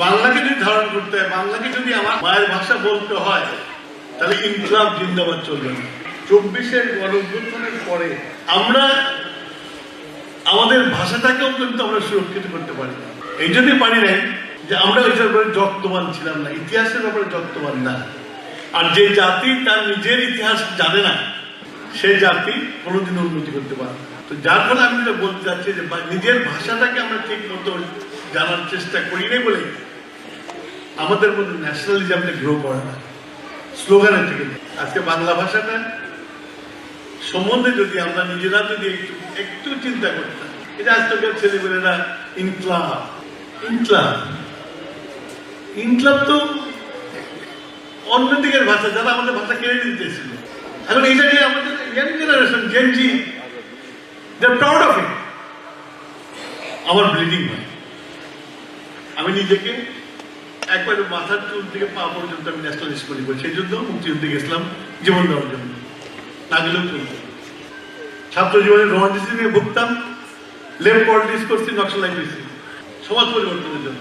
বাংলাকে যদি ধারণ করতে হয়, বাংলাকে যদি আমার মায়ের ভাষা বলতে হয়, তাহলে ইনকলাব জিন্দাবাদ চলবে না। 24-এর গণঅভ্যুত্থানের পরে আমরা আমাদের ভাষাটাকেও কিন্তু আমরা সুরক্ষিত করতে পারি না। এই জন্যই পারি নাই যে আমরা ওই ব্যাপারে যত্নবান ছিলাম না, ইতিহাসের ব্যাপারে যত্নবান না। আর যে জাতি তার নিজের ইতিহাস জানে না, সেই জাতি কোনোদিন উন্নতি করতে পারে না। তো যার ফলে আমি যেটা বলতে চাচ্ছি যে নিজের ভাষাটাকে আমরা ঠিক মতো জানার চেষ্টা করি নাই বলে আমাদের মধ্যে ন্যাশনালিজমটা গ্রো করে না, স্লোগানের থেকে। আজকে বাংলা ভাষাটা সম্বন্ধে যদি আমরা নিজেরা যদি একটু চিন্তা করতাম, এটা আজকালকার ছেলেমেয়েরা ইনকলাব ইনকলাব ইনকলাব তো অন্যদিকের ভাষা, যারা আমাদের ভাষা কেড়ে নিতে ছিল। এখন এইটা নিয়ে আমাদের young generation Gen Z they are proud of it. আমার ব্লিডিং হয়, আমি নিজেকে একবারে মাথার চুল থেকে পা পর্যন্ত আমি ন্যাশনালিস্ট মনে করি। সেই জন্য মুক্তিযুদ্ধে গেছিলাম জীবন দেওয়ার জন্য, না গেলেও চলত। ছাত্র জীবনে রোমান্টিসিজম নিয়ে ভুগতাম, লেফট পলিটিক্স করছি, নকশালাইজ হয়েছি সমাজ পরিবর্তনের জন্য।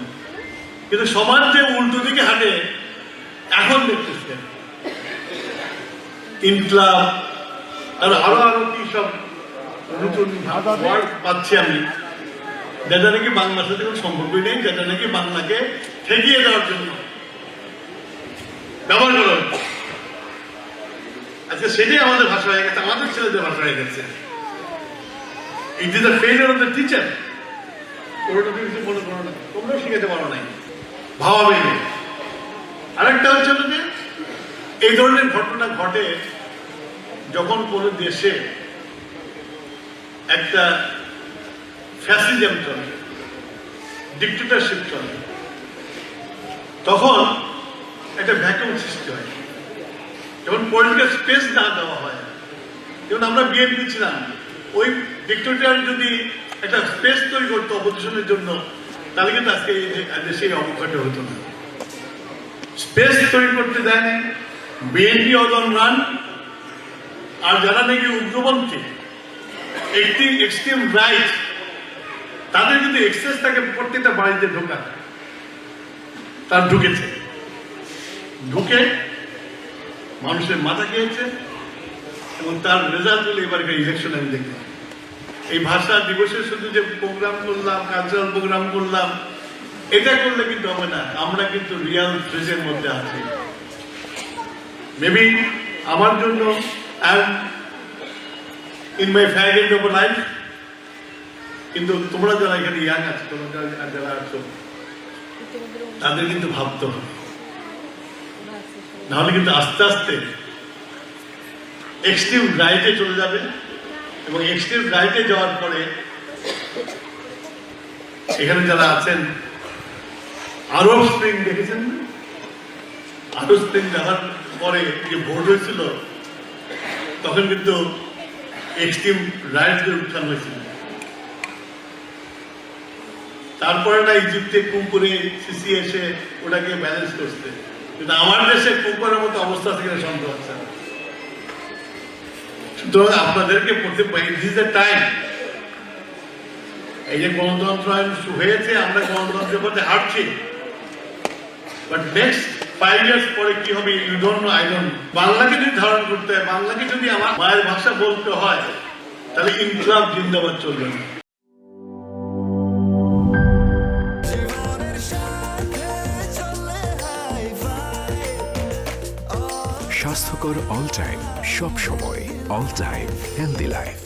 কিন্তু সমাজ যে উল্টো দিকে হাঁটে এখন দেখতেছি ইনকলাব আর আরো আরো কি সব নতুন ওয়ার্ড পাচ্ছি আমি, যেটা নাকি বাংলার সাথে কোনো সম্পর্কই নেই, যেটা নাকি বাংলাকে ঠেকিয়ে দেওয়ার জন্য ব্যবহার করা হচ্ছে। আচ্ছা, সেটাই আমাদের ভাষা হয়ে গেছে, আমাদের ছেলেদের ভাষা হয়ে গেছে। It is the failure of the teacher. ওরা কিছু মনে করো না, তোমরাও শিখাতে পারো নাই, ভাবাবে নেই। আরেকটা হচ্ছে যে এই ধরনের ঘটনা ঘটে যখন কোনো দেশে একটা ফ্যাসিজম চলে, ডিক্টেটরশিপ চলে, তখন একটা ভ্যাকুয়াম সৃষ্টি হয়, যখন পলিটিক্যাল স্পেস না দেওয়া হয়। যেমন আমরা বিএনপি ছিলাম, ওই ডিক্টেটর যদি একটা স্পেস তৈরি করতো অপোজিশনের জন্য, তাহলে কিন্তু আজকে দেশে অবকাঠে হতো না। স্পেস তৈরি করতে দেয় নাই বিএনপি অদন রান। আর যারা নাকি উগ্রপন্থী, এক্সট্রিম রাইট, তাদের যদি এক্সেস থাকে প্রত্যেকটা বাড়িতে ঢোকা, তার ঢুকেছে, ঢুকে মানুষের মাথা খেয়েছে এবং তার রেজাল্ট হলে এবারকার ইলেকশন আমি দেখলাম। এই ভাষা দিবসের শুধু যে প্রোগ্রাম করলাম, কালচারাল প্রোগ্রাম করলাম, এটা করলে কিন্তু হবে না। আমরা কিন্তু রিয়াল ফ্রেজের মধ্যে আছি। মেবি আমার জন্য in my fag end of life, কিন্তু তোমরা যারা এখানে ইয়াং আছো, তোমরা যারা আছো, তাদের কিন্তু ভাবতে হবে, নাহলে কিন্তু আস্তে আস্তে এক্সট্রিম রাইটে চলে যাবে। এবং এক্সট্রিম রাইটে যাওয়ার পরে এখানে যারা আছেন, আরব স্প্রিং দেখেছেন না? আরব স্প্রিং যাওয়ার পরে যে ভোট হয়েছিল, তখন কিন্তু এক্সট্রিম রাইটদের উত্থান হয়েছিল। তারপরে না ইজিপ্টে কুম করে সিসি এসে ওটাকে ব্যালেন্স করতে। কিন্তু আমার দেশে কুম করার মতো অবস্থা থেকে সন্দেহ হচ্ছে না। সুতরাং আপনাদেরকে পড়তে পারি, দিস দ্য টাইম। এই যে গণতন্ত্র হয়েছে, আমরা গণতন্ত্রের পথে হাঁটছি, বাট নেক্সট 5 years পরে কি হবে you don't know, I don't know. বাংলাকে যদি ধারণ করতে হয়, বাংলাকে যদি আমার মায়ের ভাষা বলতে হয়, তাহলে ইনকলাব জিন্দাবাদ চলবে না। স্বাস্থ্যকর অল টাইম, সব সময় অল টাইম হেলদি লাইফ।